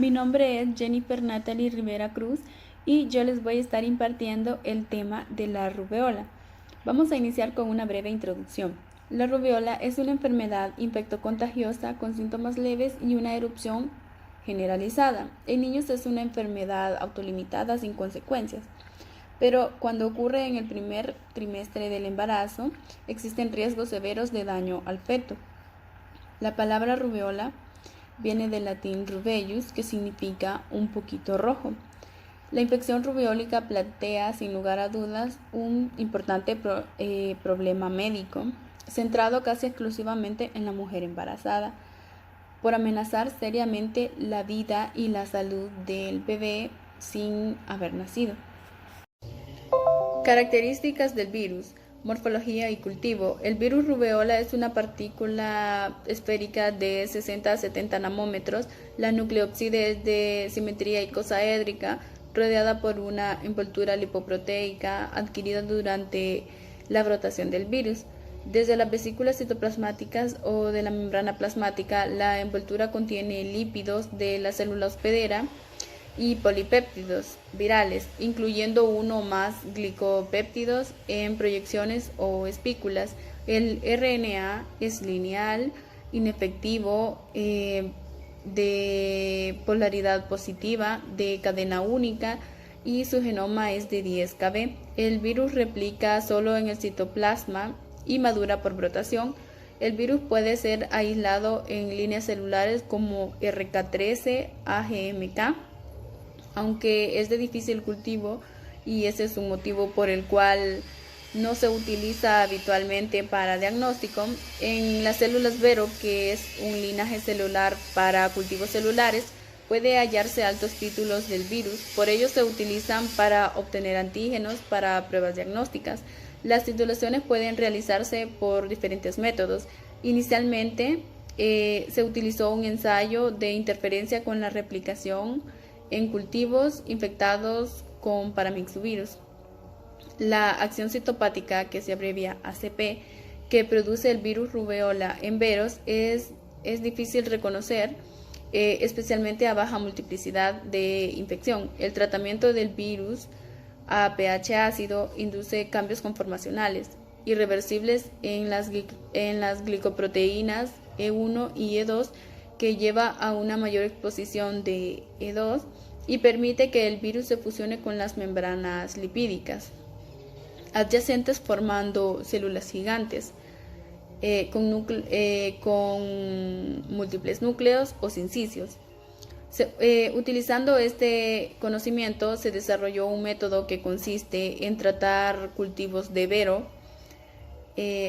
Mi nombre es Jennifer Natalie Rivera Cruz y yo les voy a estar impartiendo el tema de la rubeola. Vamos a iniciar con una breve introducción. La rubeola es una enfermedad infectocontagiosa con síntomas leves y una erupción generalizada. En niños es una enfermedad autolimitada sin consecuencias, pero cuando ocurre en el primer trimestre del embarazo, existen riesgos severos de daño al feto. La palabra rubeola viene del latín rubellus, que significa un poquito rojo. La infección rubeólica plantea, sin lugar a dudas, un importante problema médico, centrado casi exclusivamente en la mujer embarazada, por amenazar seriamente la vida y la salud del bebé sin haber nacido. Características del virus, morfología y cultivo. El virus rubeola es una partícula esférica de 60 a 70 nanómetros. La nucleópside es de simetría icosaédrica, rodeada por una envoltura lipoproteica adquirida durante la brotación del virus. Desde las vesículas citoplasmáticas o de la membrana plasmática, la envoltura contiene lípidos de la célula hospedera y polipéptidos virales, incluyendo uno o más glicopéptidos en proyecciones o espículas. El RNA es lineal, inefectivo, de polaridad positiva, de cadena única, y su genoma es de 10 kb. El virus replica solo en el citoplasma y madura por brotación. El virus puede ser aislado en líneas celulares como RK13, AGMK, aunque es de difícil cultivo, y ese es un motivo por el cual no se utiliza habitualmente para diagnóstico. En las células Vero, que es un linaje celular para cultivos celulares, puede hallarse altos títulos del virus, por ello se utilizan para obtener antígenos para pruebas diagnósticas. Las titulaciones pueden realizarse por diferentes métodos. Inicialmente se utilizó un ensayo de interferencia con la replicación en cultivos infectados con paramyxovirus. La acción citopática, que se abrevia ACP, que produce el virus rubeola en veros, es difícil reconocer, especialmente a baja multiplicidad de infección. El tratamiento del virus a pH ácido induce cambios conformacionales irreversibles en las glicoproteínas E1 y E2, que lleva a una mayor exposición de E2 y permite que el virus se fusione con las membranas lipídicas adyacentes, formando células gigantes con múltiples núcleos o sincicios. Utilizando este conocimiento se desarrolló un método que consiste en tratar cultivos de vero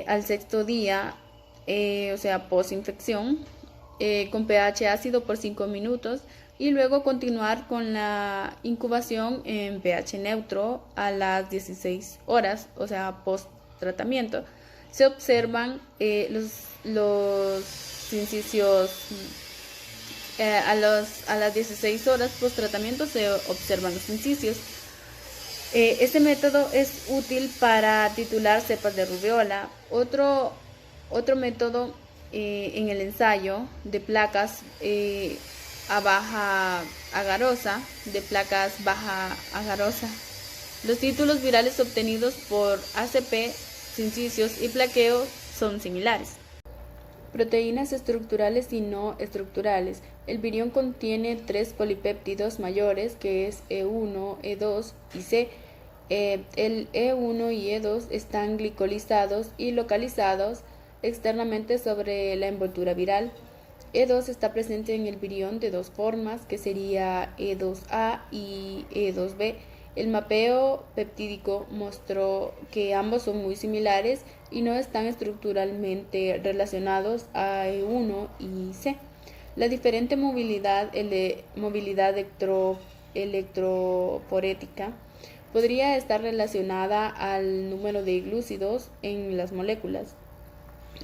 al sexto día, o sea, post-infección, con pH ácido por 5 minutos, y luego continuar con la incubación en pH neutro a las 16 horas, o sea, post-tratamiento. Se observan los sincicios a las 16 horas post-tratamiento, se observan los sincicios. Este método es útil para titular cepas de rubeola. Otro método en el ensayo de placas baja agarosa, de placas baja agarosa. Los títulos virales obtenidos por ACP, sincicios y plaqueo son similares. Proteínas estructurales y no estructurales. El virión contiene 3 polipéptidos mayores, que es E1, E2 y C. El E1 y E2 están glicolizados y localizados externamente sobre la envoltura viral. E2 está presente en el virión de dos formas, que sería E2A y E2B. El mapeo peptídico mostró que ambos son muy similares y no están estructuralmente relacionados a E1 y C. La diferente movilidad electroforética podría estar relacionada al número de glúcidos en las moléculas.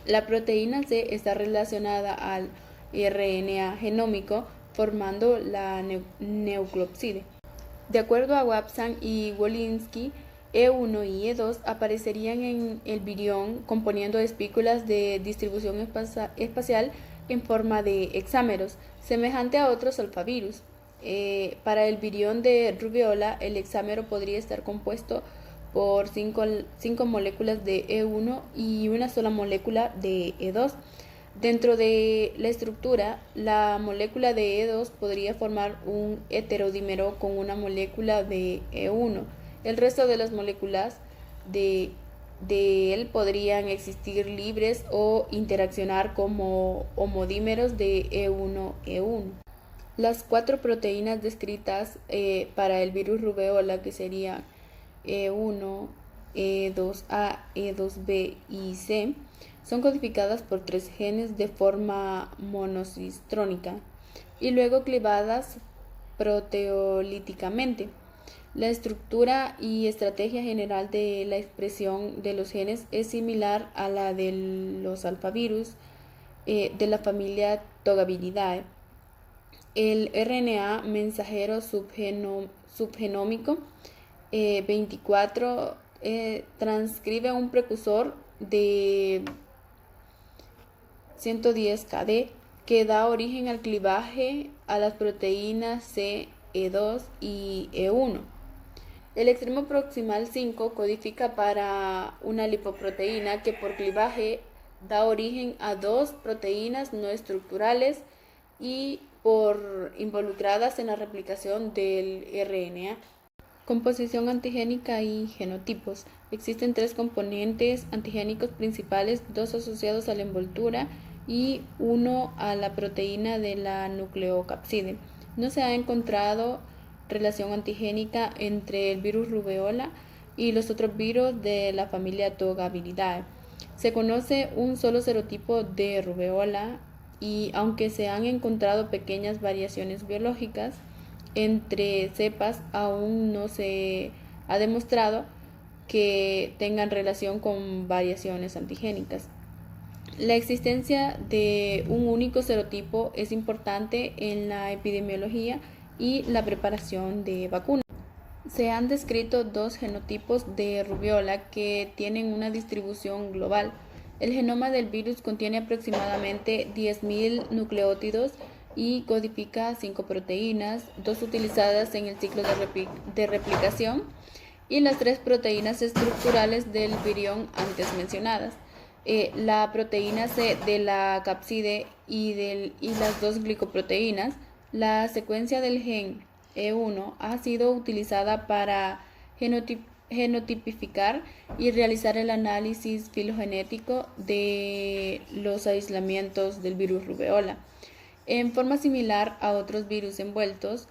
La proteína C está relacionada al RNA genómico, formando la nucleópside. De acuerdo a Watson y Wolinski, E1 y E2 aparecerían en el virión componiendo espículas de distribución espacial en forma de hexámeros, semejante a otros alfavirus. Para el virión de rubéola, el hexámero podría estar compuesto por 5 moléculas de E1 y una sola molécula de E2. Dentro de la estructura, la molécula de E2 podría formar un heterodímero con una molécula de E1. El resto de las moléculas de él podrían existir libres o interaccionar como homodímeros de E1-E1. Las 4 proteínas descritas para el virus rubéola, que serían E1, E2A, E2B y C, son codificadas por 3 genes de forma monocistrónica y luego clivadas proteolíticamente. La estructura y estrategia general de la expresión de los genes es similar a la de los alfavirus de la familia Togaviridae. El RNA mensajero subgenómico 24 transcribe un precursor de 110 KD que da origen al clivaje a las proteínas C, E2 y E1. El extremo proximal 5 codifica para una lipoproteína que por clivaje da origen a 2 proteínas no estructurales y por involucradas en la replicación del RNA. Composición antigénica y genotipos. Existen 3 componentes antigénicos principales, 2 asociados a la envoltura y 1 a la proteína de la nucleocapside. No se ha encontrado relación antigénica entre el virus rubéola y los otros virus de la familia Togaviridae. Se conoce un solo serotipo de rubéola y aunque se han encontrado pequeñas variaciones biológicas entre cepas, aún no se ha demostrado que tengan relación con variaciones antigénicas. La existencia de un único serotipo es importante en la epidemiología y la preparación de vacunas. Se han descrito 2 genotipos de rubéola que tienen una distribución global. El genoma del virus contiene aproximadamente 10.000 nucleótidos y codifica 5 proteínas, 2 utilizadas en el ciclo de replicación y las 3 proteínas estructurales del virión antes mencionadas. La proteína C de la capside y las 2 glicoproteínas. La secuencia del gen E1 ha sido utilizada para genotipificar y realizar el análisis filogenético de los aislamientos del virus rubéola. En forma similar a otros virus envueltos,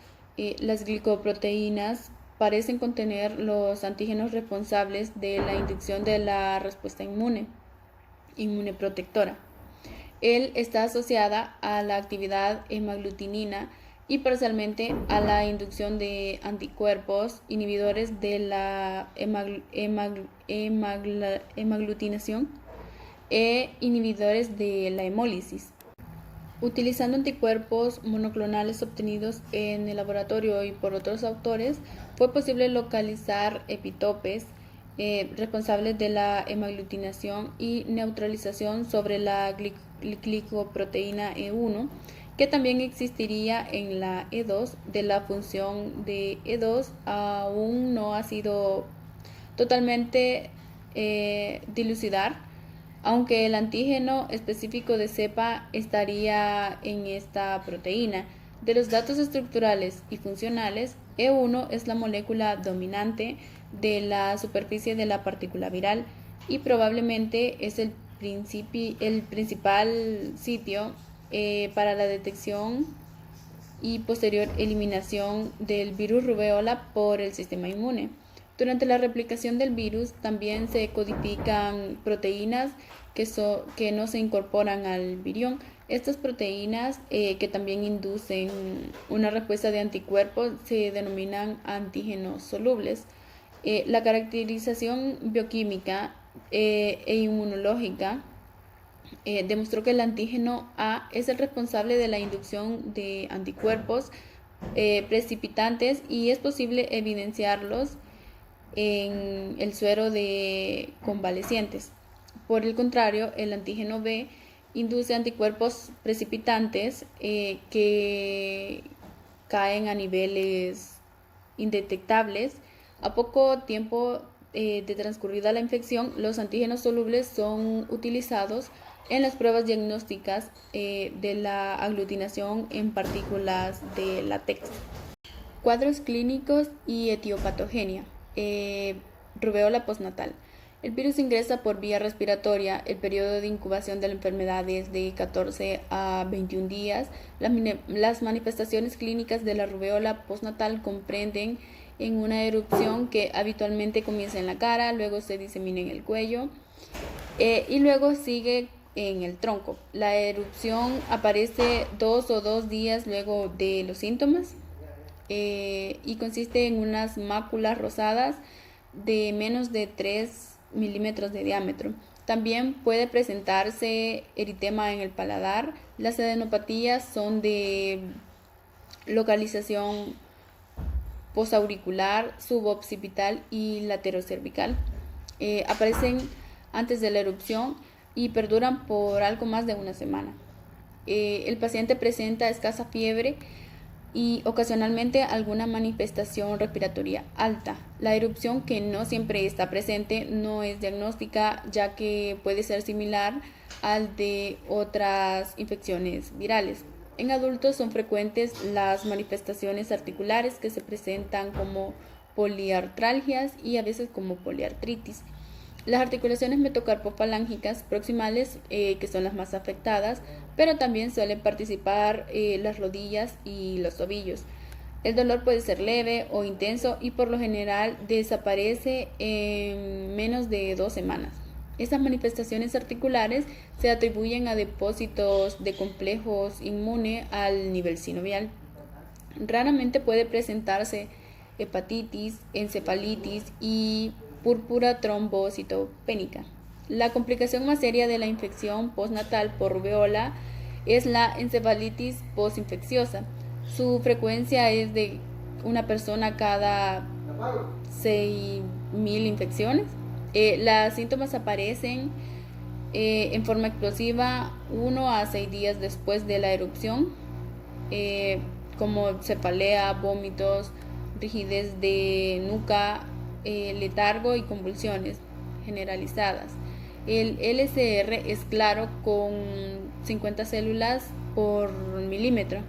las glicoproteínas parecen contener los antígenos responsables de la inducción de la respuesta inmune protectora. Él está asociada a la actividad hemaglutinina y parcialmente a la inducción de anticuerpos inhibidores de la hemaglutinación e inhibidores de la hemólisis. Utilizando anticuerpos monoclonales obtenidos en el laboratorio y por otros autores, fue posible localizar epitopes responsables de la hemaglutinación y neutralización sobre la glicoproteína E1, que también existiría en la E2. De la función de E2 aún no ha sido totalmente dilucidar, aunque el antígeno específico de cepa estaría en esta proteína. De los datos estructurales y funcionales, E1 es la molécula dominante de la superficie de la partícula viral y probablemente es el principal sitio para la detección y posterior eliminación del virus rubéola por el sistema inmune. Durante la replicación del virus también se codifican proteínas que no se incorporan al virión. Estas proteínas que también inducen una respuesta de anticuerpos se denominan antígenos solubles. La caracterización bioquímica e inmunológica demostró que el antígeno A es el responsable de la inducción de anticuerpos precipitantes y es posible evidenciarlos en el suero de convalecientes. Por el contrario, el antígeno B induce anticuerpos precipitantes que caen a niveles indetectables. A poco tiempo de transcurrida la infección, los antígenos solubles son utilizados en las pruebas diagnósticas de la aglutinación en partículas de látex. Cuadros clínicos y etiopatogenia. Rubeola postnatal. El virus ingresa por vía respiratoria. El periodo de incubación de la enfermedad es de 14 a 21 días. Las manifestaciones clínicas de la rubeola postnatal comprenden en una erupción que habitualmente comienza en la cara, luego se disemina en el cuello y luego sigue en el tronco. La erupción aparece 2 o 2 días luego de los síntomas y consiste en unas máculas rosadas de menos de 3 milímetros de diámetro. También puede presentarse eritema en el paladar. Las adenopatías son de localización posauricular, suboccipital y laterocervical. Aparecen antes de la erupción y perduran por algo más de una semana. El paciente presenta escasa fiebre y ocasionalmente alguna manifestación respiratoria alta. La erupción, que no siempre está presente, no es diagnóstica, ya que puede ser similar al de otras infecciones virales. En adultos son frecuentes las manifestaciones articulares que se presentan como poliartralgias y a veces como poliartritis. Las articulaciones metacarpofalángicas proximales, que son las más afectadas, pero también suelen participar las rodillas y los tobillos. El dolor puede ser leve o intenso y por lo general desaparece en menos de 2 semanas. Estas manifestaciones articulares se atribuyen a depósitos de complejos inmune al nivel sinovial. Raramente puede presentarse hepatitis, encefalitis y púrpura trombocitopénica. La complicación más seria de la infección postnatal por rubeola es la encefalitis postinfecciosa. Su frecuencia es de una persona cada 6.000 infecciones. Los síntomas aparecen en forma explosiva 1 a 6 días después de la erupción, como cefalea, vómitos, rigidez de nuca, letargo y convulsiones generalizadas. El LCR es claro con 50 células por milímetro.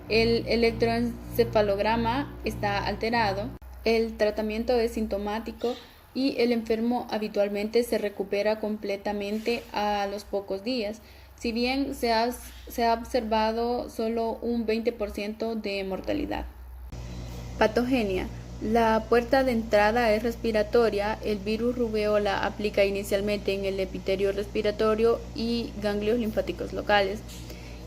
El electroencefalograma está alterado. El tratamiento es sintomático y el enfermo habitualmente se recupera completamente a los pocos días, si bien se ha observado solo un 20% de mortalidad. Patogenia. La puerta de entrada es respiratoria. El virus rubeola aplica inicialmente en el epitelio respiratorio y ganglios linfáticos locales.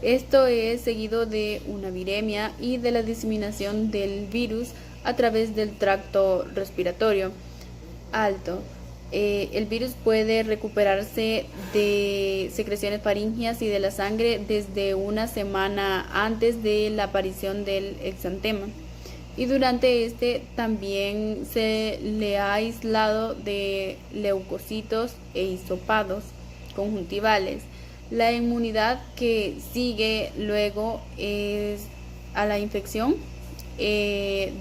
Esto es seguido de una viremia y de la diseminación del virus a través del tracto respiratorio alto. El virus puede recuperarse de secreciones faríngeas y de la sangre desde una semana antes de la aparición del exantema. Y durante este también se le ha aislado de leucocitos e hisopados conjuntivales. La inmunidad que sigue luego a la infección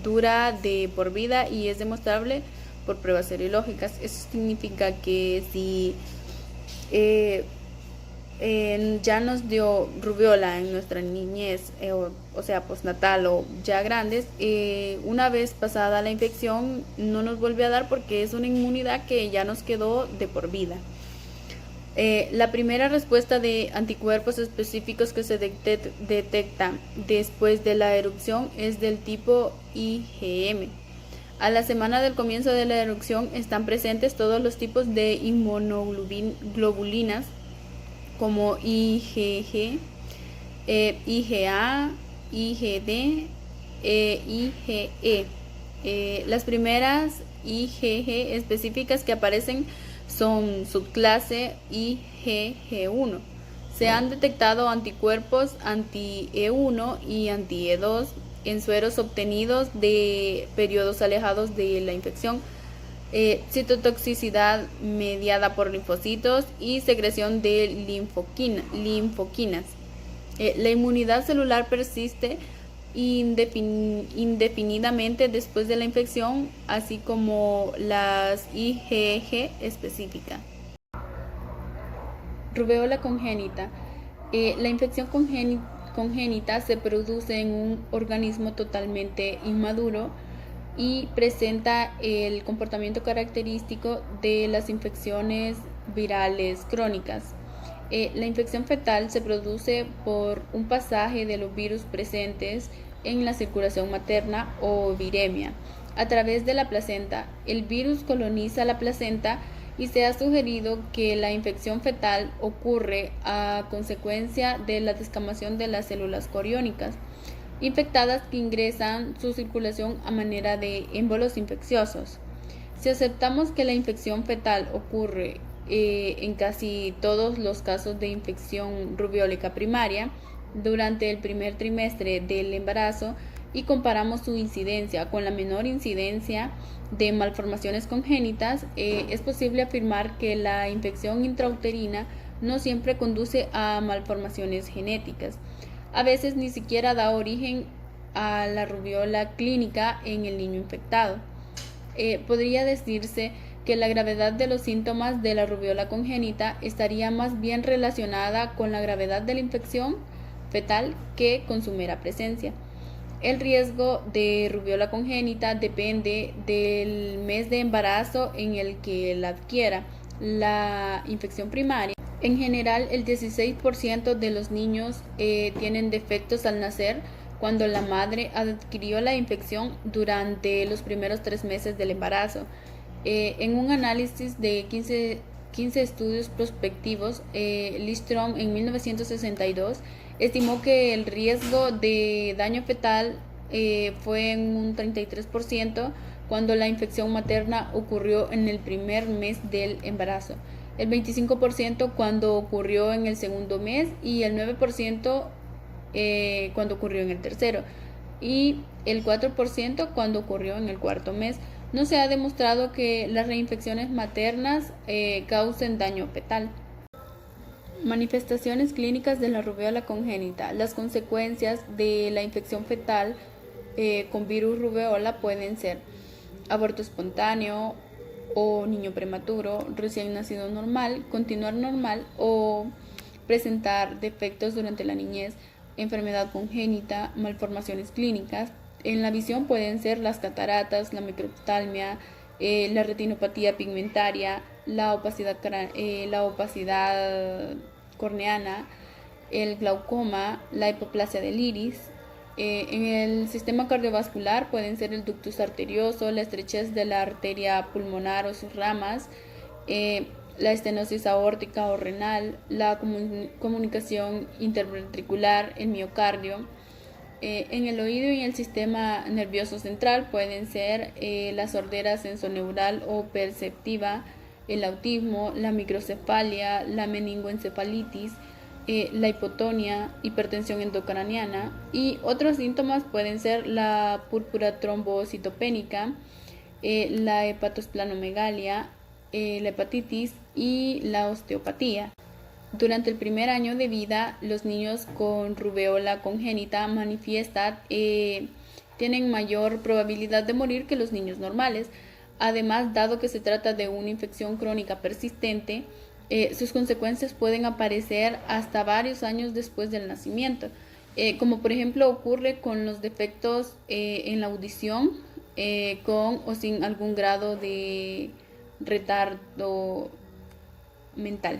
dura de por vida y es demostrable por pruebas serológicas. Eso significa que si ya nos dio rubeola en nuestra niñez, o sea, postnatal o ya grandes, una vez pasada la infección no nos vuelve a dar porque es una inmunidad que ya nos quedó de por vida. La primera respuesta de anticuerpos específicos que se detecta después de la erupción es del tipo IgM. A la semana del comienzo de la erupción están presentes todos los tipos de inmunoglobulinas como IgG, IgA, IgD, IgE. Las primeras IgG específicas que aparecen son subclase IgG1. Se han detectado anticuerpos anti-E1 y anti-E2 en sueros obtenidos de periodos alejados de la infección, citotoxicidad mediada por linfocitos y secreción de linfoquinas. La inmunidad celular persiste indefinidamente después de la infección, así como las IgG específicas. Rubeola congénita. La infección congénita se produce en un organismo totalmente inmaduro y presenta el comportamiento característico de las infecciones virales crónicas. La infección fetal se produce por un pasaje de los virus presentes en la circulación materna o viremia a través de la placenta. El virus coloniza la placenta y se ha sugerido que la infección fetal ocurre a consecuencia de la descamación de las células coriónicas infectadas que ingresan su circulación a manera de émbolos infecciosos. Si aceptamos que la infección fetal ocurre en casi todos los casos de infección rubeólica primaria durante el primer trimestre del embarazo y comparamos su incidencia con la menor incidencia de malformaciones congénitas, es posible afirmar que la infección intrauterina no siempre conduce a malformaciones genéticas. A veces ni siquiera da origen a la rubiola clínica en el niño infectado. Podría decirse que la gravedad de los síntomas de la rubiola congénita estaría más bien relacionada con la gravedad de la infección fetal que con su mera presencia. El riesgo de rubiola congénita depende del mes de embarazo en el que la adquiera la infección primaria. En general, el 16% de los niños tienen defectos al nacer cuando la madre adquirió la infección durante los primeros 3 meses del embarazo. En un análisis de 15 estudios prospectivos, Lidstrom en 1962 estimó que el riesgo de daño fetal fue en un 33% cuando la infección materna ocurrió en el primer mes del embarazo, el 25% cuando ocurrió en el segundo mes y el 9% cuando ocurrió en el tercero y el 4% cuando ocurrió en el cuarto mes. No se ha demostrado que las reinfecciones maternas causen daño fetal. Manifestaciones clínicas de la rubéola congénita. Las consecuencias de la infección fetal con virus rubéola pueden ser aborto espontáneo o niño prematuro, recién nacido normal, continuar normal o presentar defectos durante la niñez, enfermedad congénita, malformaciones clínicas. En la visión pueden ser las cataratas, la microptalmia, la retinopatía pigmentaria, la opacidad corneana, el glaucoma, la hipoplasia del iris. En el sistema cardiovascular pueden ser el ductus arterioso, la estrechez de la arteria pulmonar o sus ramas, la estenosis aórtica o renal, la comunicación interventricular, el miocardio. En el oído y en el sistema nervioso central pueden ser la sordera sensoneural o perceptiva, el autismo, la microcefalia, la meningoencefalitis, la hipotonia, hipertensión endocraniana, y otros síntomas pueden ser la púrpura trombocitopénica, la hepatosplanomegalia, la hepatitis y la osteopatía. Durante el primer año de vida, los niños con rubéola congénita manifiesta tienen mayor probabilidad de morir que los niños normales. Además, dado que se trata de una infección crónica persistente, sus consecuencias pueden aparecer hasta varios años después del nacimiento, como por ejemplo ocurre con los defectos en la audición, con o sin algún grado de retardo mental.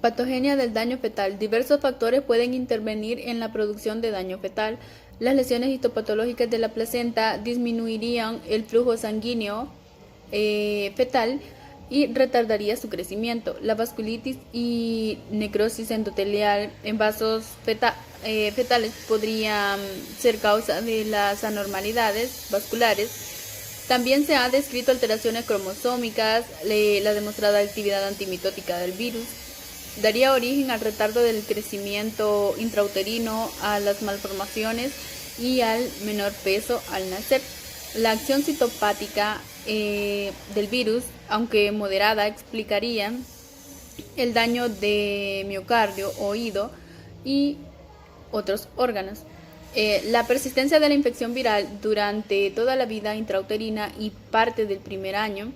Patogenia del daño fetal. Diversos factores pueden intervenir en la producción de daño fetal. Las lesiones histopatológicas de la placenta disminuirían el flujo sanguíneo fetal y retardaría su crecimiento. La vasculitis y necrosis endotelial en vasos fetales podrían ser causa de las anormalidades vasculares. También se ha descrito alteraciones cromosómicas, la demostrada actividad antimitótica del virus. Daría origen al retardo del crecimiento intrauterino, a las malformaciones y al menor peso al nacer. La acción citopática del virus, aunque moderada, explicaría el daño de miocardio, oído y otros órganos. La persistencia de la infección viral durante toda la vida intrauterina y parte del primer año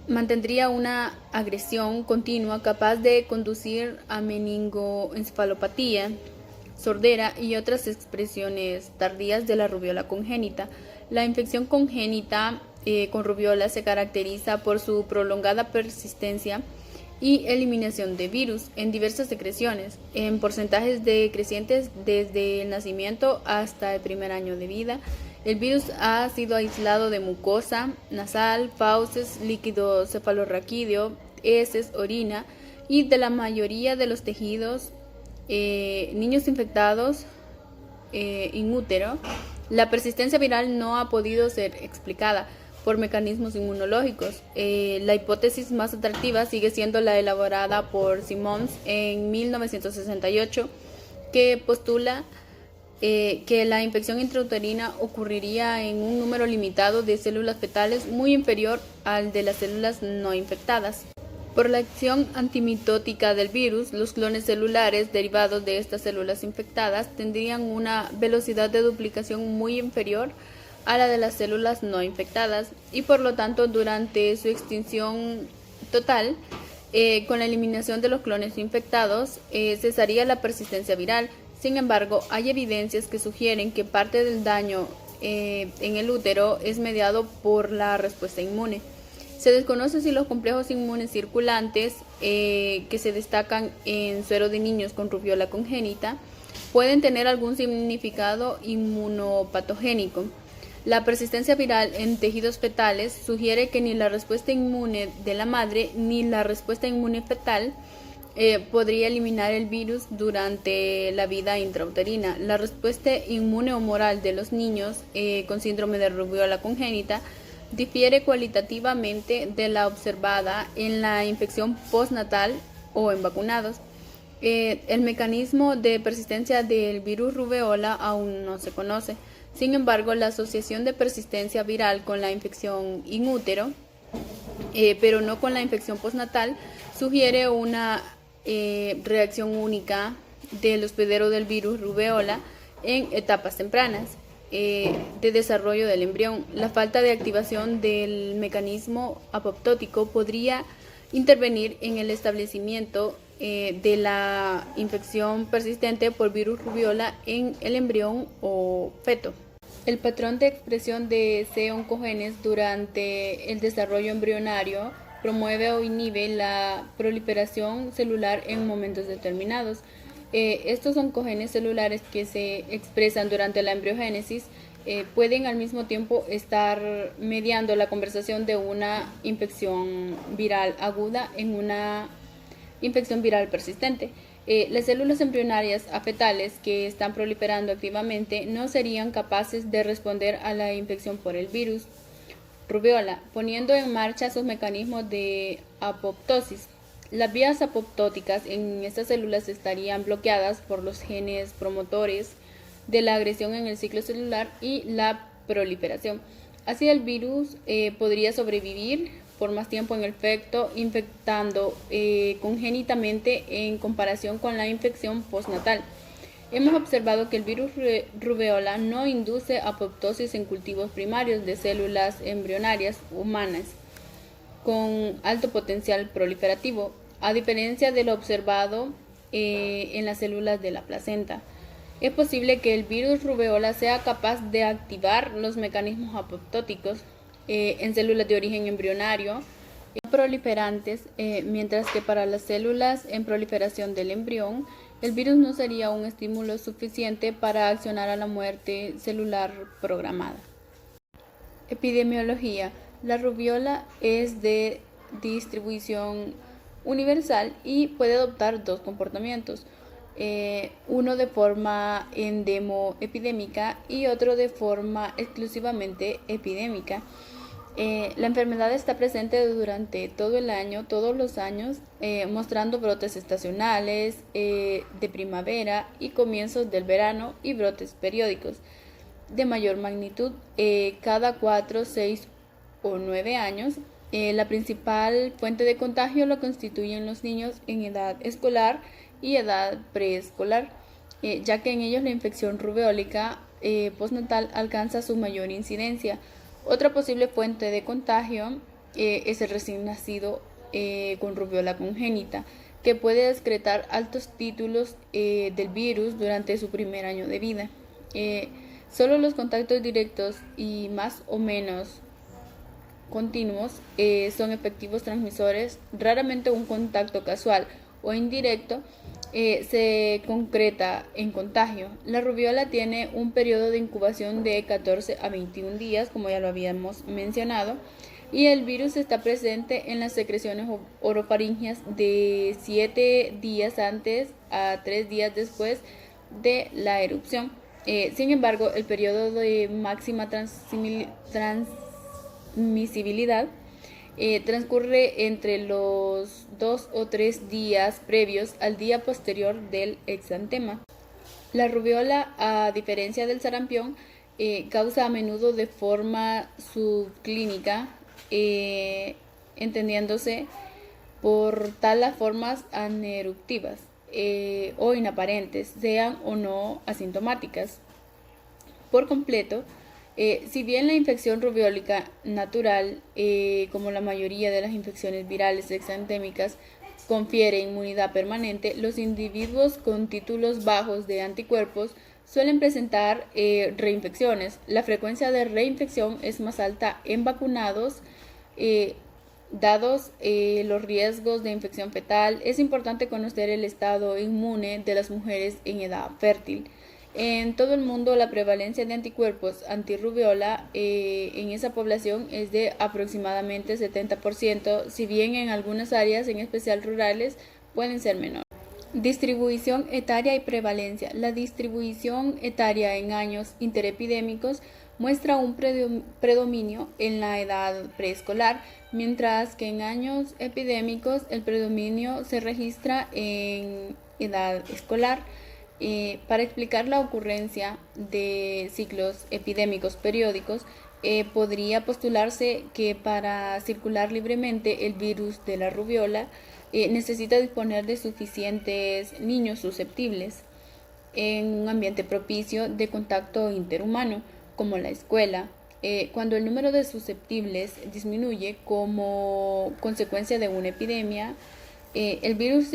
mantendría una agresión continua capaz de conducir a meningoencefalopatía, sordera y otras expresiones tardías de la rubiola congénita. La infección congénita con rubiola se caracteriza por su prolongada persistencia y eliminación de virus en diversas secreciones, en porcentajes decrecientes desde el nacimiento hasta el primer año de vida. El virus ha sido aislado de mucosa nasal, fauces, líquido cefalorraquídeo, heces, orina y de la mayoría de los tejidos. Niños infectados in útero. La persistencia viral no ha podido ser explicada por mecanismos inmunológicos. La hipótesis más atractiva sigue siendo la elaborada por Simons en 1968, que postula que la infección intrauterina ocurriría en un número limitado de células fetales muy inferior al de las células no infectadas. Por la acción antimitótica del virus, los clones celulares derivados de estas células infectadas tendrían una velocidad de duplicación muy inferior a la de las células no infectadas y por lo tanto durante su extinción total, con la eliminación de los clones infectados, cesaría la persistencia viral. Sin embargo, hay evidencias que sugieren que parte del daño en el útero es mediado por la respuesta inmune. Se desconoce si los complejos inmunes circulantes que se destacan en suero de niños con rubiola congénita pueden tener algún significado inmunopatogénico. La persistencia viral en tejidos fetales sugiere que ni la respuesta inmune de la madre ni la respuesta inmune fetal podría eliminar el virus durante la vida intrauterina. La respuesta inmune humoral de los niños con síndrome de rubiola congénita difiere cualitativamente de la observada en la infección postnatal o en vacunados. El mecanismo de persistencia del virus rubéola aún no se conoce. Sin embargo, la asociación de persistencia viral con la infección in útero, pero no con la infección postnatal, sugiere una reacción única del hospedero del virus rubéola en etapas tempranas de desarrollo del embrión. La falta de activación del mecanismo apoptótico podría intervenir en el establecimiento de la infección persistente por virus rubiola en el embrión o feto. El patrón de expresión de C-oncogenes durante el desarrollo embrionario promueve o inhibe la proliferación celular en momentos determinados. Estos oncogenes celulares que se expresan durante la embriogénesis pueden al mismo tiempo estar mediando la conversión de una infección viral aguda en una infección viral persistente. Las células embrionarias afetales que están proliferando activamente no serían capaces de responder a la infección por el virus rubéola, poniendo en marcha sus mecanismos de apoptosis. Las vías apoptóticas en estas células estarían bloqueadas por los genes promotores de la agresión en el ciclo celular y la proliferación. Así el virus podría sobrevivir por más tiempo en el feto, infectando congénitamente en comparación con la infección postnatal. Hemos observado que el virus rubéola no induce apoptosis en cultivos primarios de células embrionarias humanas con alto potencial proliferativo, a diferencia de lo observado en las células de la placenta. Es posible que el virus rubéola sea capaz de activar los mecanismos apoptóticos en células de origen embrionario no proliferantes, mientras que para las células en proliferación del embrión, el virus no sería un estímulo suficiente para accionar a la muerte celular programada. Epidemiología. La rubiola es de distribución universal y puede adoptar dos comportamientos, uno de forma endemoepidémica y otro de forma exclusivamente epidémica. La enfermedad está presente durante todo el año, todos los años, mostrando brotes estacionales de primavera y comienzos del verano y brotes periódicos de mayor magnitud cada 4, 6 o 9 años. La principal fuente de contagio lo constituyen los niños en edad escolar y edad preescolar, ya que en ellos la infección rubeólica postnatal alcanza su mayor incidencia. Otra posible fuente de contagio es el recién nacido con rubiola congénita, que puede excretar altos títulos del virus durante su primer año de vida. Solo los contactos directos y más o menos continuos son efectivos transmisores. Raramente un contacto casual o indirecto se concreta en contagio. La rubiola tiene un periodo de incubación de 14 a 21 días, como ya lo habíamos mencionado, y el virus está presente en las secreciones orofaringeas de 7 días antes a 3 días después de la erupción. Sin embargo, el periodo de máxima transmisibilidad transcurre entre los 2 o 3 días previos al día posterior del exantema. La rubiola, a diferencia del sarampión, causa a menudo de forma subclínica, entendiéndose por tal las formas aneruptivas o inaparentes, sean o no asintomáticas. Por completo, si bien la infección rubeólica natural, como la mayoría de las infecciones virales exantémicas, confiere inmunidad permanente, los individuos con títulos bajos de anticuerpos suelen presentar reinfecciones. La frecuencia de reinfección es más alta en vacunados, dados los riesgos de infección fetal. Es importante conocer el estado inmune de las mujeres en edad fértil. En todo el mundo, la prevalencia de anticuerpos antirrubiola en esa población es de aproximadamente 70%, si bien en algunas áreas, en especial rurales, pueden ser menores. Distribución etaria y prevalencia. La distribución etaria en años interepidémicos muestra un predominio en la edad preescolar, mientras que en años epidémicos el predominio se registra en edad escolar. Para explicar la ocurrencia de ciclos epidémicos periódicos, podría postularse que para circular libremente el virus de la rubiola necesita disponer de suficientes niños susceptibles en un ambiente propicio de contacto interhumano, como la escuela. Cuando el número de susceptibles disminuye como consecuencia de una epidemia, el virus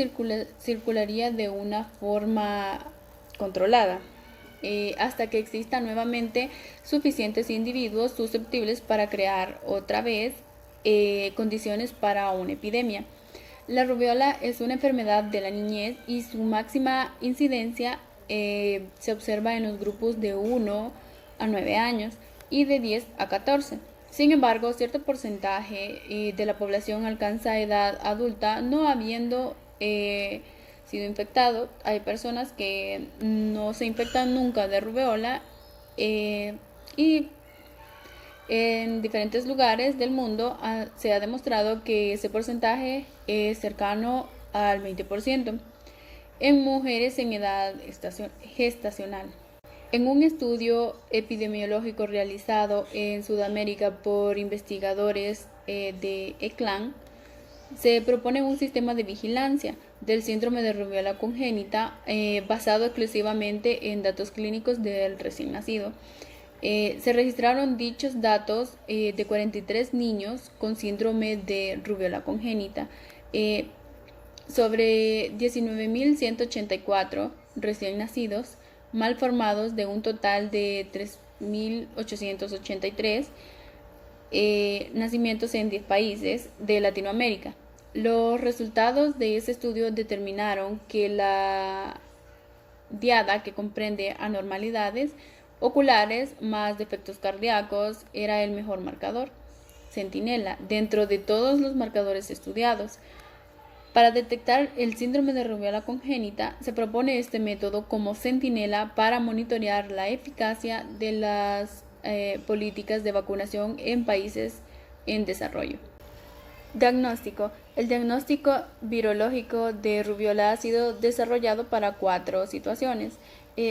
circularía de una forma controlada hasta que exista nuevamente suficientes individuos susceptibles para crear otra vez condiciones para una epidemia. La rubiola es una enfermedad de la niñez y su máxima incidencia se observa en los grupos de 1 a 9 años y de 10 a 14. Sin embargo, cierto porcentaje de la población alcanza edad adulta no habiendo sido infectado. Hay personas que no se infectan nunca de rubiola y en diferentes lugares del mundo se ha demostrado que ese porcentaje es cercano al 20% en mujeres en edad gestacional. En un estudio epidemiológico realizado en Sudamérica por investigadores de ECLAN, se propone un sistema de vigilancia del síndrome de rubiola congénita basado exclusivamente en datos clínicos del recién nacido. Se registraron dichos datos de 43 niños con síndrome de rubiola congénita sobre 19.184 recién nacidos mal formados de un total de 3.883 nacimientos en 10 países de Latinoamérica. Los resultados de ese estudio determinaron que la diada, que comprende anormalidades oculares más defectos cardíacos, era el mejor marcador, centinela, dentro de todos los marcadores estudiados. Para detectar el síndrome de rubiola congénita, se propone este método como centinela para monitorear la eficacia de las políticas de vacunación en países en desarrollo. Diagnóstico. El diagnóstico virológico de rubiola ha sido desarrollado para 4 situaciones.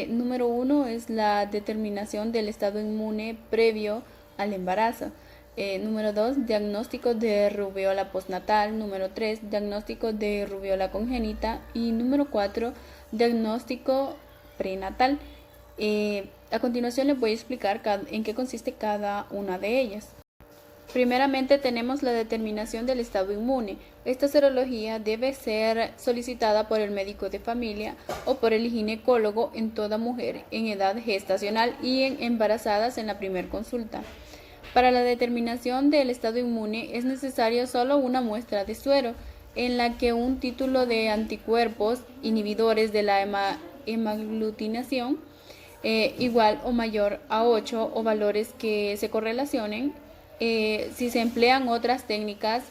Número 1 es la determinación del estado inmune previo al embarazo. Número 2, diagnóstico de rubiola postnatal. Número 3, diagnóstico de rubiola congénita. Y número 4, diagnóstico prenatal. A continuación les voy a explicar en qué consiste cada una de ellas. Primeramente tenemos la determinación del estado inmune. Esta serología debe ser solicitada por el médico de familia o por el ginecólogo en toda mujer en edad gestacional y en embarazadas en la primera consulta. Para la determinación del estado inmune es necesaria solo una muestra de suero, en la que un título de anticuerpos inhibidores de la hemaglutinación igual o mayor a 8 o valores que se correlacionen. Si se emplean otras técnicas,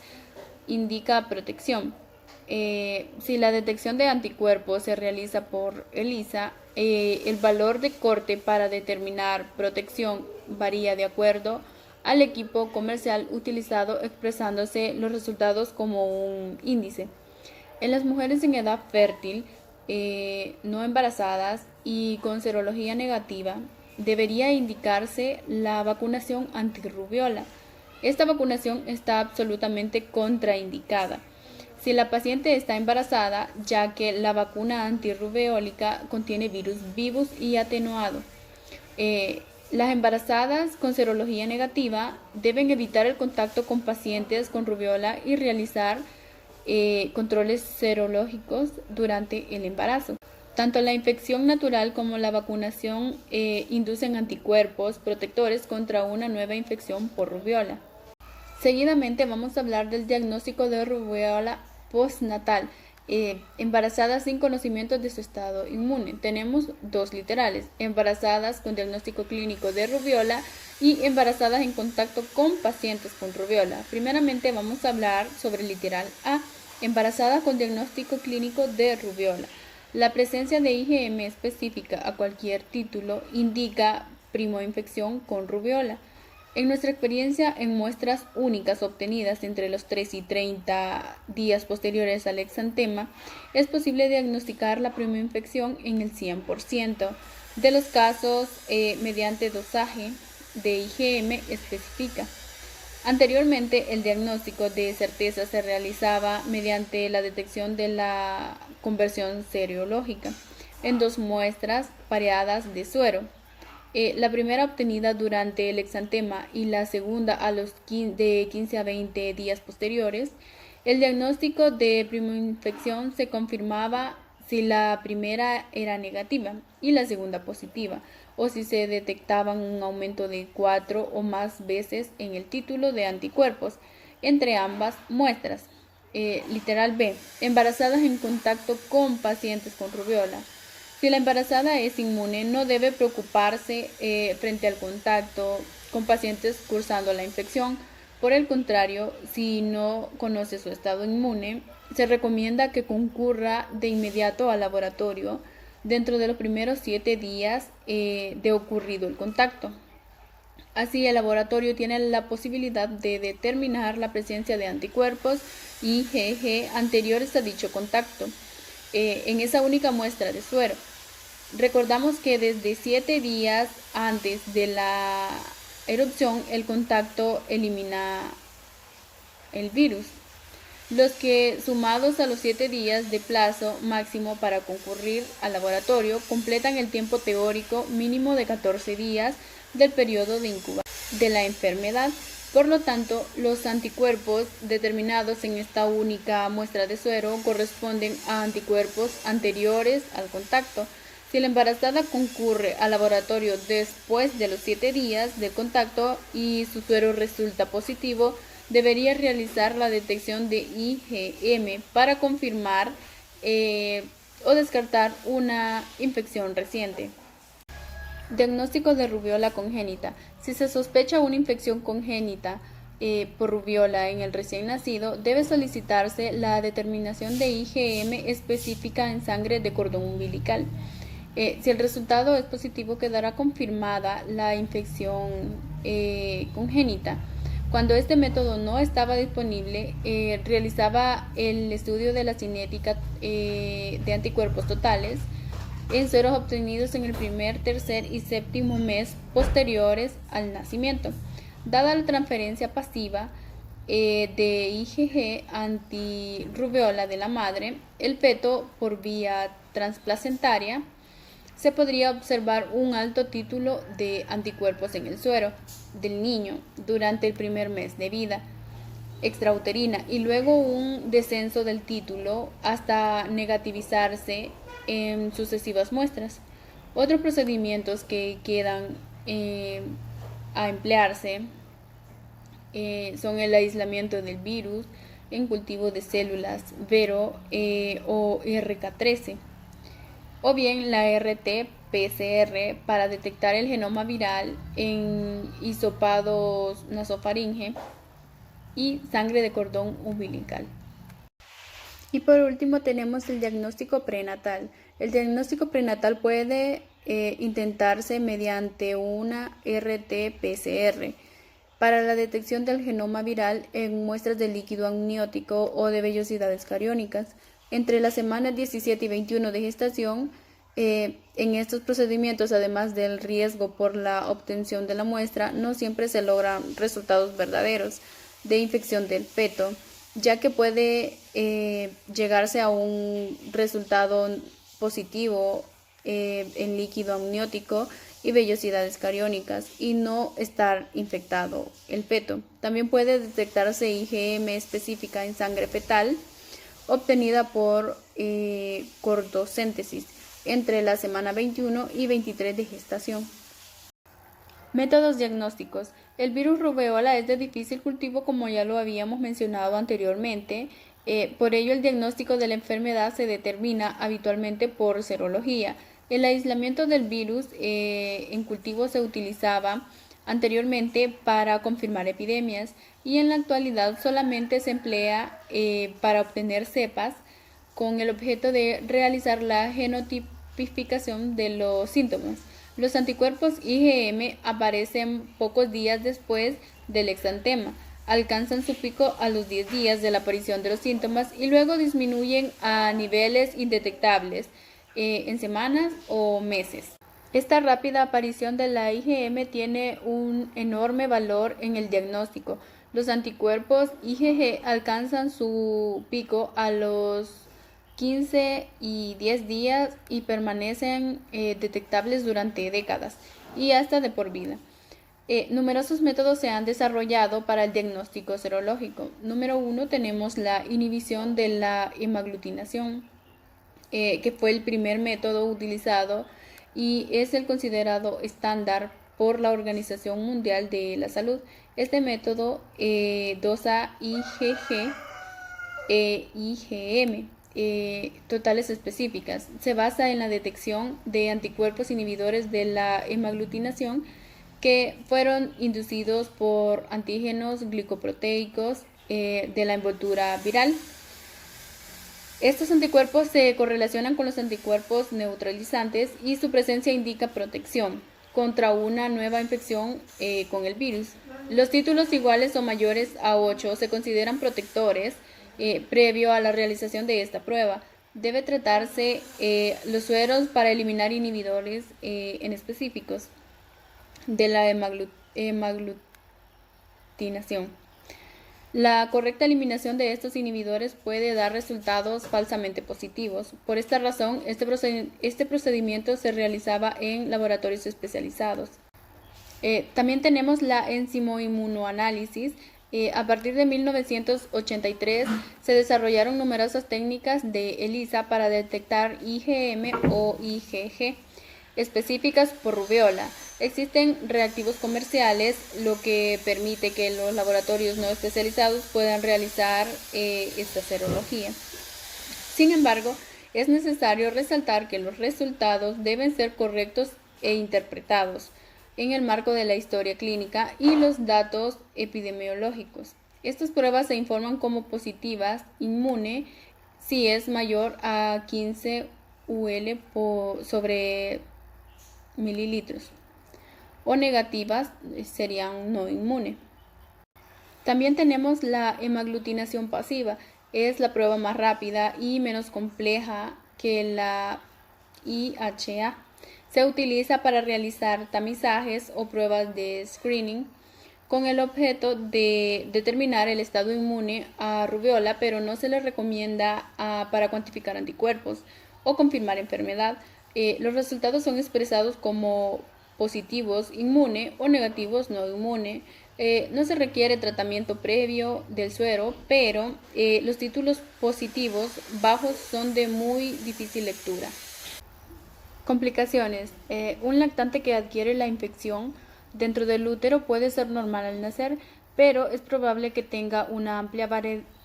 indica protección. Si la detección de anticuerpos se realiza por ELISA, el valor de corte para determinar protección varía de acuerdo al equipo comercial utilizado, expresándose los resultados como un índice. En las mujeres en edad fértil, no embarazadas y con serología negativa, debería indicarse la vacunación antirrubiola. Esta vacunación está absolutamente contraindicada si la paciente está embarazada, ya que la vacuna antirrubeólica contiene virus vivos y atenuado. Las embarazadas con serología negativa deben evitar el contacto con pacientes con rubiola y realizar controles serológicos durante el embarazo. Tanto la infección natural como la vacunación inducen anticuerpos protectores contra una nueva infección por rubiola. Seguidamente vamos a hablar del diagnóstico de rubiola postnatal. Embarazadas sin conocimiento de su estado inmune. Tenemos dos literales: embarazadas con diagnóstico clínico de rubiola y embarazadas en contacto con pacientes con rubiola. Primeramente vamos a hablar sobre el literal A, embarazadas con diagnóstico clínico de rubiola. La presencia de IgM específica a cualquier título indica primoinfección con rubiola. En nuestra experiencia, en muestras únicas obtenidas entre los 3 y 30 días posteriores al exantema, es posible diagnosticar la primoinfección en el 100% de los casos mediante dosaje de IgM específica. Anteriormente, el diagnóstico de certeza se realizaba mediante la detección de la conversión serológica en dos muestras pareadas de suero. La primera obtenida durante el exantema y la segunda de 15 a 20 días posteriores. El diagnóstico de primoinfección se confirmaba si la primera era negativa y la segunda positiva, o si se detectaban un aumento de 4 o más veces en el título de anticuerpos entre ambas muestras. Literal B, embarazadas en contacto con pacientes con rubiola. Si la embarazada es inmune, no debe preocuparse frente al contacto con pacientes cursando la infección. Por el contrario, si no conoce su estado inmune, se recomienda que concurra de inmediato al laboratorio dentro de los primeros 7 días de ocurrido el contacto. Así, el laboratorio tiene la posibilidad de determinar la presencia de anticuerpos IgG anteriores a dicho contacto en esa única muestra de suero. Recordamos que desde 7 días antes de la erupción el contacto elimina el virus, los que sumados a los 7 días de plazo máximo para concurrir al laboratorio completan el tiempo teórico mínimo de 14 días del periodo de incubación de la enfermedad. Por lo tanto, los anticuerpos determinados en esta única muestra de suero corresponden a anticuerpos anteriores al contacto. Si la embarazada concurre al laboratorio después de los 7 días del contacto y su suero resulta positivo, debería realizar la detección de IgM para confirmar o descartar una infección reciente. Diagnóstico de rubiola congénita. Si se sospecha una infección congénita por rubiola en el recién nacido, debe solicitarse la determinación de IgM específica en sangre de cordón umbilical. Si el resultado es positivo, quedará confirmada la infección congénita. Cuando este método no estaba disponible, realizaba el estudio de la cinética de anticuerpos totales en sueros obtenidos en el primer, tercer y séptimo mes posteriores al nacimiento. Dada la transferencia pasiva de IgG antirrubeola de la madre, el feto por vía transplacentaria, se podría observar un alto título de anticuerpos en el suero del niño durante el primer mes de vida extrauterina y luego un descenso del título hasta negativizarse en sucesivas muestras. Otros procedimientos que quedan a emplearse son el aislamiento del virus en cultivo de células Vero o RK13, o bien la RT-PCR para detectar el genoma viral en hisopados nasofaringe y sangre de cordón umbilical. Y por último tenemos el diagnóstico prenatal. El diagnóstico prenatal puede intentarse mediante una RT-PCR para la detección del genoma viral en muestras de líquido amniótico o de vellosidades cariónicas. Entre las semanas 17 y 21 de gestación, en estos procedimientos, además del riesgo por la obtención de la muestra, no siempre se logran resultados verdaderos de infección del feto, ya que puede llegarse a un resultado positivo en líquido amniótico y vellosidades cariónicas y no estar infectado el feto. También puede detectarse IgM específica en sangre fetal obtenida por cortosíntesis entre la semana 21 y 23 de gestación. Métodos diagnósticos. El virus rubeola es de difícil cultivo, como ya lo habíamos mencionado anteriormente. Por ello, el diagnóstico de la enfermedad se determina habitualmente por serología. El aislamiento del virus en cultivo se utilizaba anteriormente para confirmar epidemias y en la actualidad solamente se emplea para obtener cepas con el objeto de realizar la genotipificación de los síntomas. Los anticuerpos IgM aparecen pocos días después del exantema, alcanzan su pico a los 10 días de la aparición de los síntomas y luego disminuyen a niveles indetectables en semanas o meses. Esta rápida aparición de la IgM tiene un enorme valor en el diagnóstico. Los anticuerpos IgG alcanzan su pico a los 15 y 10 días y permanecen detectables durante décadas y hasta de por vida. Numerosos métodos se han desarrollado para el diagnóstico serológico. Número 1 tenemos la inhibición de la hemaglutinación, que fue el primer método utilizado y es el considerado estándar por la Organización Mundial de la Salud. Este método dosa IgG e IgM totales específicas. Se basa en la detección de anticuerpos inhibidores de la hemaglutinación que fueron inducidos por antígenos glicoproteicos de la envoltura viral. Estos anticuerpos se correlacionan con los anticuerpos neutralizantes y su presencia indica protección contra una nueva infección con el virus. Los títulos iguales o mayores a 8 se consideran protectores previo a la realización de esta prueba. Debe tratarse los sueros para eliminar inhibidores en específicos de la hemaglutinación. La correcta eliminación de estos inhibidores puede dar resultados falsamente positivos. Por esta razón, este procedimiento se realizaba en laboratorios especializados. También tenemos la enzimoinmunoanálisis. A partir de 1983 se desarrollaron numerosas técnicas de ELISA para detectar IgM o IgG específicas por rubeola. Existen reactivos comerciales, lo que permite que los laboratorios no especializados puedan realizar esta serología. Sin embargo, es necesario resaltar que los resultados deben ser correctos e interpretados en el marco de la historia clínica y los datos epidemiológicos. Estas pruebas se informan como positivas inmune si es mayor a 15 UL sobre mililitros o negativas serían no inmune. También tenemos la hemaglutinación pasiva. Es la prueba más rápida y menos compleja que la IHA. Se utiliza para realizar tamizajes o pruebas de screening con el objeto de determinar el estado inmune a rubiola, pero no se le recomienda para cuantificar anticuerpos o confirmar enfermedad. Los resultados son expresados como positivos inmune o negativos no inmune. No se requiere tratamiento previo del suero, pero los títulos positivos bajos son de muy difícil lectura. Complicaciones. Un lactante que adquiere la infección dentro del útero puede ser normal al nacer, pero es probable que tenga una amplia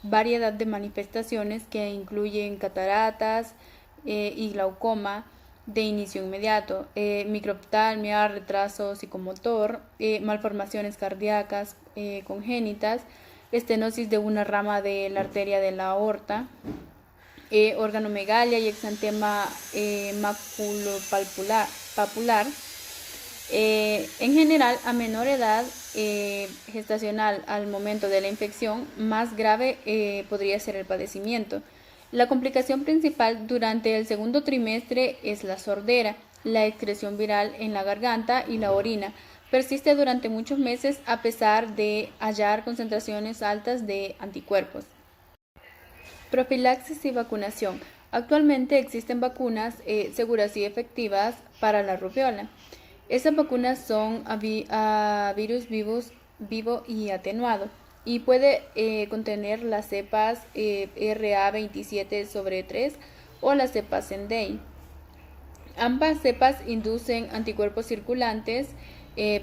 variedad de manifestaciones que incluyen cataratas y glaucoma de inicio inmediato, microptalmia, retraso psicomotor, malformaciones cardíacas congénitas, estenosis de una rama de la arteria de la aorta, organomegalia y exantema maculopapular. En general, a menor edad gestacional al momento de la infección, más grave podría ser el padecimiento. La complicación principal durante el segundo trimestre es la sordera, la excreción viral en la garganta y la orina. Persiste durante muchos meses a pesar de hallar concentraciones altas de anticuerpos. Profilaxis y vacunación. Actualmente existen vacunas seguras y efectivas para la rubiola. Estas vacunas son a virus vivo y atenuado y puede contener las cepas RA27/3 o las cepas Sendai. Ambas cepas inducen anticuerpos circulantes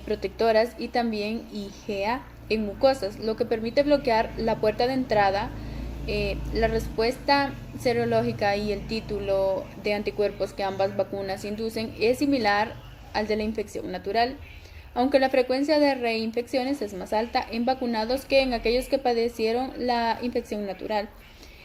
protectoras y también IgA en mucosas, lo que permite bloquear la puerta de entrada. La respuesta serológica y el título de anticuerpos que ambas vacunas inducen es similar al de la infección natural, aunque la frecuencia de reinfecciones es más alta en vacunados que en aquellos que padecieron la infección natural.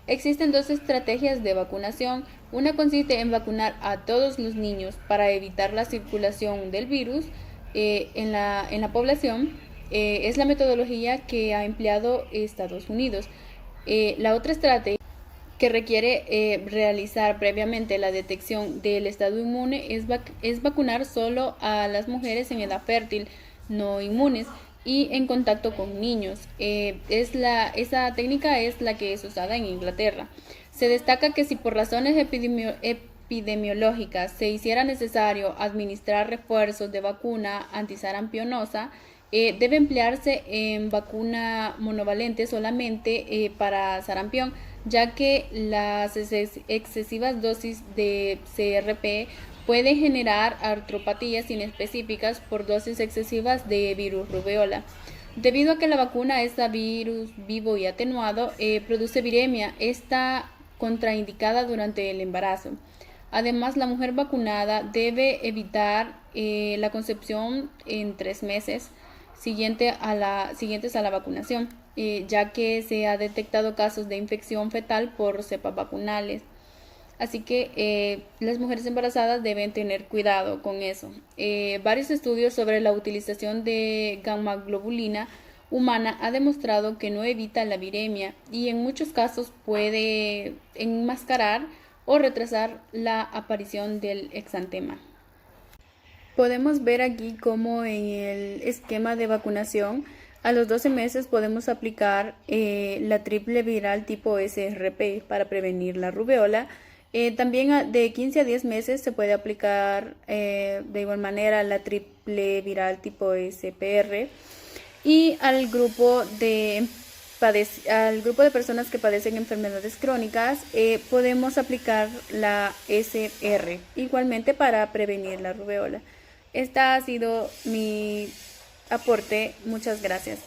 Existen dos estrategias de vacunación. Una consiste en vacunar a todos los niños para evitar la circulación del virus en la población. Es la metodología que ha empleado Estados Unidos. La otra estrategia que requiere realizar previamente la detección del estado inmune es vacunar solo a las mujeres en edad fértil, no inmunes y en contacto con niños. Esa técnica es la que es usada en Inglaterra. Se destaca que si por razones epidemiológicas se hiciera necesario administrar refuerzos de vacuna antisarampionosa, debe emplearse en vacuna monovalente solamente para sarampión, ya que las excesivas dosis de CRP pueden generar artropatías inespecíficas por dosis excesivas de virus rubiola. Debido a que la vacuna es a virus vivo y atenuado, produce viremia. Está contraindicada durante el embarazo. Además, la mujer vacunada debe evitar la concepción en 3 meses siguientes a la vacunación, ya que se ha detectado casos de infección fetal por cepas vacunales. Así que las mujeres embarazadas deben tener cuidado con eso. Varios estudios sobre la utilización de gamma-globulina humana ha demostrado que no evita la viremia y en muchos casos puede enmascarar o retrasar la aparición del exantema. Podemos ver aquí cómo en el esquema de vacunación a los 12 meses podemos aplicar la triple viral tipo SRP para prevenir la rubiola. También de 15 a 10 meses se puede aplicar de igual manera la triple viral tipo SPR. Y al grupo de personas que padecen enfermedades crónicas podemos aplicar la SR igualmente para prevenir la rubiola. Este ha sido mi aporte. Muchas gracias.